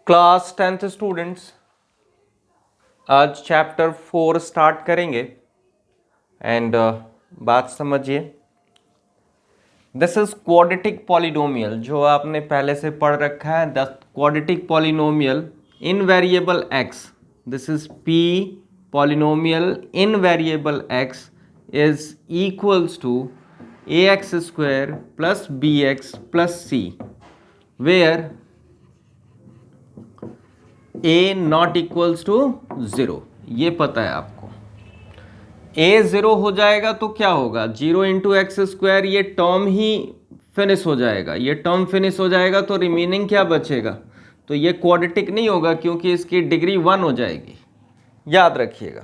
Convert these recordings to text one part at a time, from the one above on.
Class 10th students, आज chapter 4 start करेंगे and बात समझिए। दिस इज क्वाड्रेटिक पॉलिनोमियल, जो आपने पहले से पढ़ रखा है। The quadratic polynomial in variable x, this is p polynomial in variable x is equals to a x square plus b x plus c, where a not equals to 0। ये पता है आपको। ए 0 हो जाएगा तो क्या होगा, 0 इंटू एक्स स्क्वायर, ये टर्म ही फिनिश हो जाएगा। ये टर्म फिनिश हो जाएगा तो रिमेनिंग क्या बचेगा, तो ये क्वाड्रेटिक नहीं होगा क्योंकि इसकी डिग्री 1 हो जाएगी, याद रखिएगा।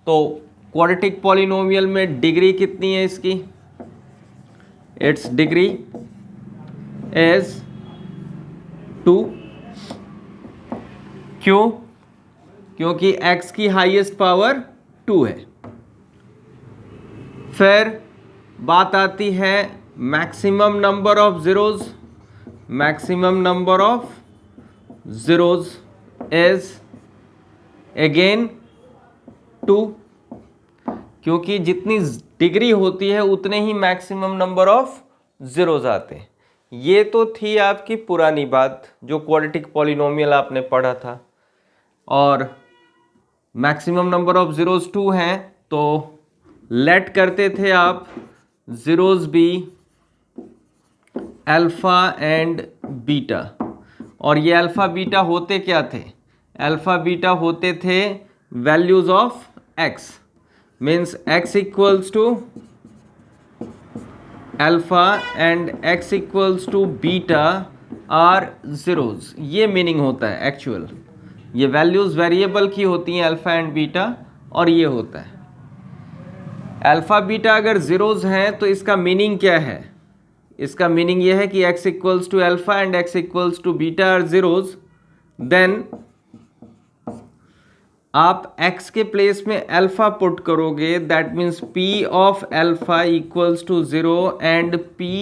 तो क्वाड्रेटिक पॉलिनोमियल में डिग्री कितनी है इसकी, इट्स डिग्री इज 2। क्यों, क्योंकि x की हाईएस्ट पावर 2 है। फिर बात आती है maximum number of zeros. Maximum number of zeros is again 2, क्योंकि जितनी डिग्री होती है उतने ही मैक्सिमम नंबर ऑफ जीरोज आते हैं। ये तो थी आपकी पुरानी बात, जो क्वाड्रेटिक पॉलिनोमियल आपने पढ़ा था। और मैक्सिमम नंबर ऑफ जीरोज 2 हैं, तो लेट करते थे आप zeros be alpha and beta. और ये अल्फा बीटा होते क्या थे, अल्फा बीटा होते थे values of x, means x equals to alpha and x equals to beta are zeros. ये मीनिंग होता है एक्चुअल। ये वैल्यूज वेरिएबल की होती हैं अल्फा एंड बीटा, और ये होता है अल्फा बीटा अगर जीरोज हैं तो इसका मीनिंग क्या है, इसका मीनिंग ये है कि x equals to alpha and x equals to beta are zeros. Then आप x के प्लेस में अल्फा पुट करोगे, that means p of alpha equals to 0 and p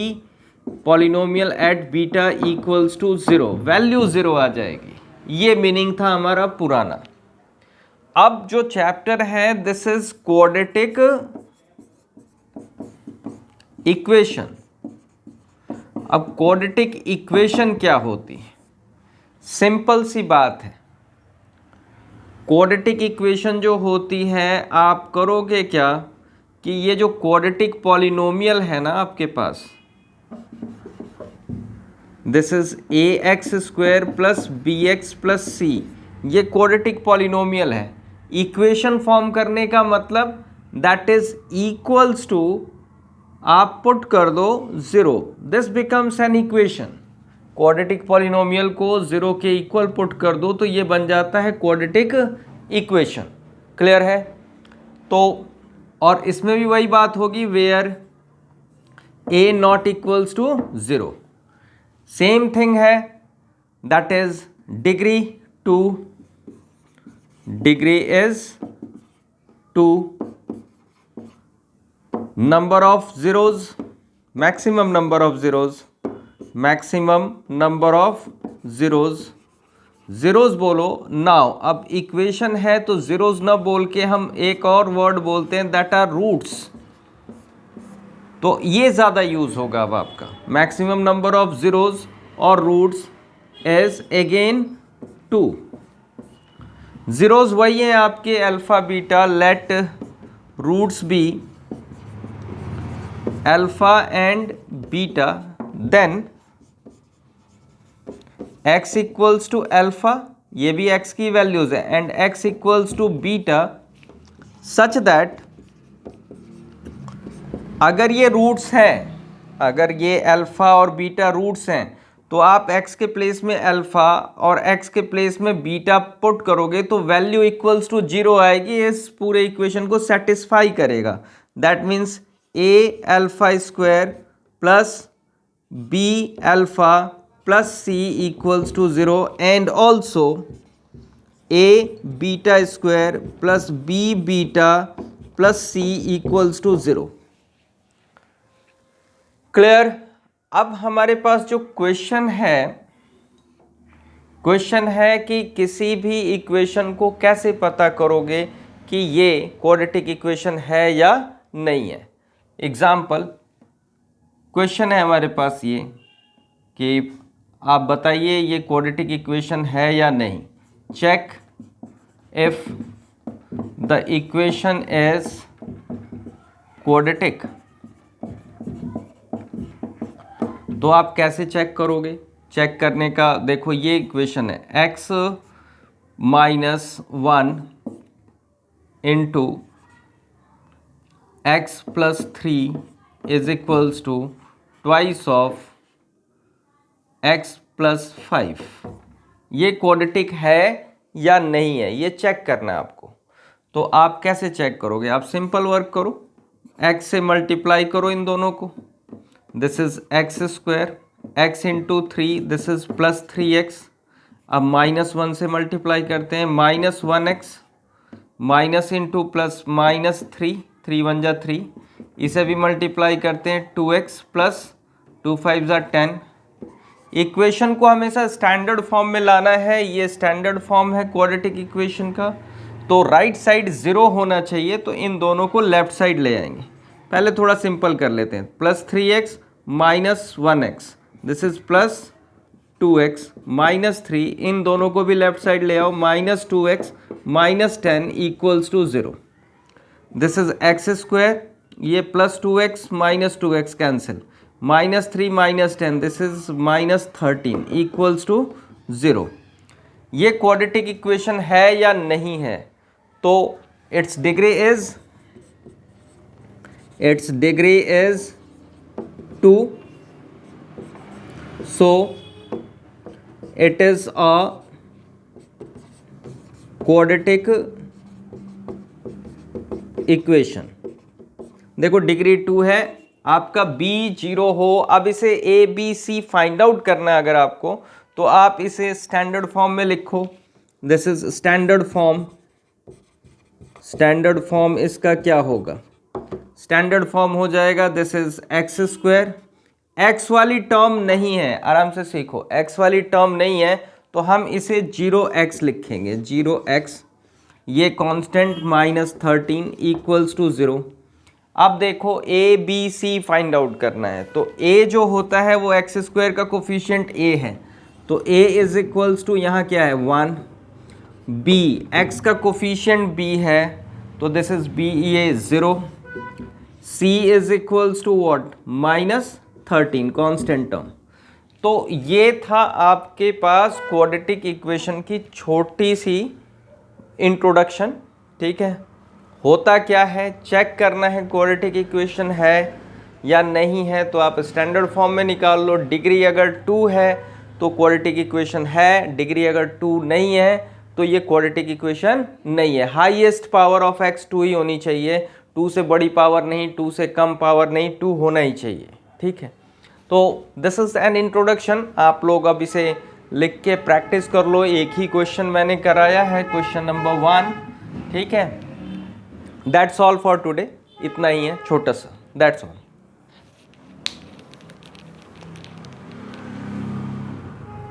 polynomial at beta equals to 0, value 0 आ जाएगी। ये meaning था हमारा पुराना। अब जो चैप्टर है दिस इज क्वाड्रेटिक इक्वेशन। अब क्वाड्रेटिक इक्वेशन क्या होती है, सिंपल सी बात है। क्वाड्रेटिक इक्वेशन जो होती है, आप करोगे क्या कि ये जो क्वाड्रेटिक पॉलिनोमियल है ना आपके पास, this is a x square plus b x plus c, ये क्वाड्रेटिक पॉलिनोमियल है। इक्वेशन फॉर्म करने का मतलब दैट इज इक्वल्स टू, आप पुट कर दो 0, this becomes an equation. Quadratic polynomial को 0 के इक्वल पुट कर दो तो ये बन जाता है क्वाड्रेटिक इक्वेशन। क्लियर है। तो और इसमें भी वही बात होगी, where a not equals to 0। Same thing है, that is degree 2, degree is 2, number of zeros, maximum number of zeros, maximum number of zeros, zeros बोलो। नाउ अब इक्वेशन है तो जीरोज ना बोल के हम एक और वर्ड बोलते हैं, दैट आर रूट्स। तो ये ज़्यादा यूज होगा अब आपका। मैक्सिमम नंबर ऑफ जीरोज और रूट्स इज अगेन 2। जीरोज वही है आपके alpha beta, let roots be alpha and beta, then x equals to alpha, ये भी x की वैल्यूज है, and x equals to beta, such that अगर ये रूट्स हैं, अगर ये अल्फा और बीटा रूट्स हैं, तो आप x के प्लेस में अल्फा और x के प्लेस में बीटा पुट करोगे तो वैल्यू इक्वल्स टू 0 आएगी। इस पूरे इक्वेशन को सेटिस्फाई करेगा। That means a alpha square plus b alpha plus c equals to 0 and also a beta square plus b beta plus c equals to 0। Clear. अब हमारे पास जो क्वेश्चन है question है कि किसी भी इक्वेशन को कैसे पता करोगे कि ये क्वाड्रेटिक इक्वेशन है या नहीं है। एग्जाम्पल क्वेश्चन है हमारे पास ये कि आप बताइए ये क्वाड्रेटिक इक्वेशन है या नहीं। Check if the equation is quadratic. तो आप कैसे चेक करोगे? चेक करने का देखो, ये इक्वेशन है x minus 1 into x plus 3 is equals to twice of x plus 5। ये क्वाड्रेटिक है या नहीं है, ये चेक करना है आपको। तो आप कैसे चेक करोगे? आप सिंपल वर्क करो, x से मल्टीप्लाई करो इन दोनों को। This is x square, x into 3, this is plus 3x। अब -1 से मल्टीप्लाई करते हैं, -1x माइनस इंटू प्लस -3, 3 1 जा 3। इसे भी मल्टीप्लाई करते हैं, 2x प्लस 2 5 जा 10। इक्वेशन को हमेशा स्टैंडर्ड फॉर्म में लाना है। ये स्टैंडर्ड फॉर्म है क्वाड्रेटिक इक्वेशन का, तो राइट साइड 0 होना चाहिए। तो इन दोनों को लेफ्ट साइड ले आएंगे। पहले थोड़ा सिंपल कर लेते हैं। Plus 3x minus 1x, this is plus 2x minus 3। इन दोनों को भी लेफ्ट साइड ले आओ, minus 2x minus 10 equals to 0। This is x square, ये plus 2x minus 2x cancel, minus 3 minus 10, this is minus 13 equals to 0। ये quadratic equation है या नहीं है? तो its degree is 2, so it is a quadratic equation. देखो degree 2 है, आपका b 0 हो। अब इसे a b c find out करना है अगर आपको, तो आप इसे स्टैंडर्ड फॉर्म में लिखो। This is standard form. Standard form इसका क्या होगा? स्टैंडर्ड फॉर्म हो जाएगा, this is x square. X वाली टर्म नहीं है, आराम से सीखो, एक्स वाली टर्म नहीं है तो हम इसे 0x लिखेंगे, 0x। ये कांस्टेंट माइनस 13 इक्वल्स टू 0। अब देखो a b c find out करना है, तो a जो होता है वो एक्स स्क्वायर का कोफिशिएंट a है, तो a इज इक्वल्स टू यहाँ क्या है 1। b x का कोफिशिएंट b है, तो दिस इज b, ये 0। c is equals to what? Minus 13 constant term. तो ये था आपके पास क्वाड्रेटिक इक्वेशन की छोटी सी इंट्रोडक्शन। ठीक है, होता क्या है, चेक करना है क्वाड्रेटिक इक्वेशन है या नहीं है। तो आप स्टैंडर्ड फॉर्म में निकाल लो। डिग्री अगर 2 है तो क्वाड्रेटिक इक्वेशन है, डिग्री अगर 2 नहीं है तो ये क्वाड्रेटिक इक्वेशन नहीं है। हाईएस्ट पावर ऑफ x 2 ही होनी चाहिए, 2 से बड़ी पावर नहीं, 2 से कम पावर नहीं, 2 होना ही चाहिए। ठीक है, तो दिस इज एन इंट्रोडक्शन। आप लोग अब इसे लिख के प्रैक्टिस कर लो। एक ही क्वेश्चन मैंने कराया है, क्वेश्चन नंबर 1। ठीक है, दैट्स ऑल फॉर टुडे। इतना ही है छोटा सा, दैट्स ऑल।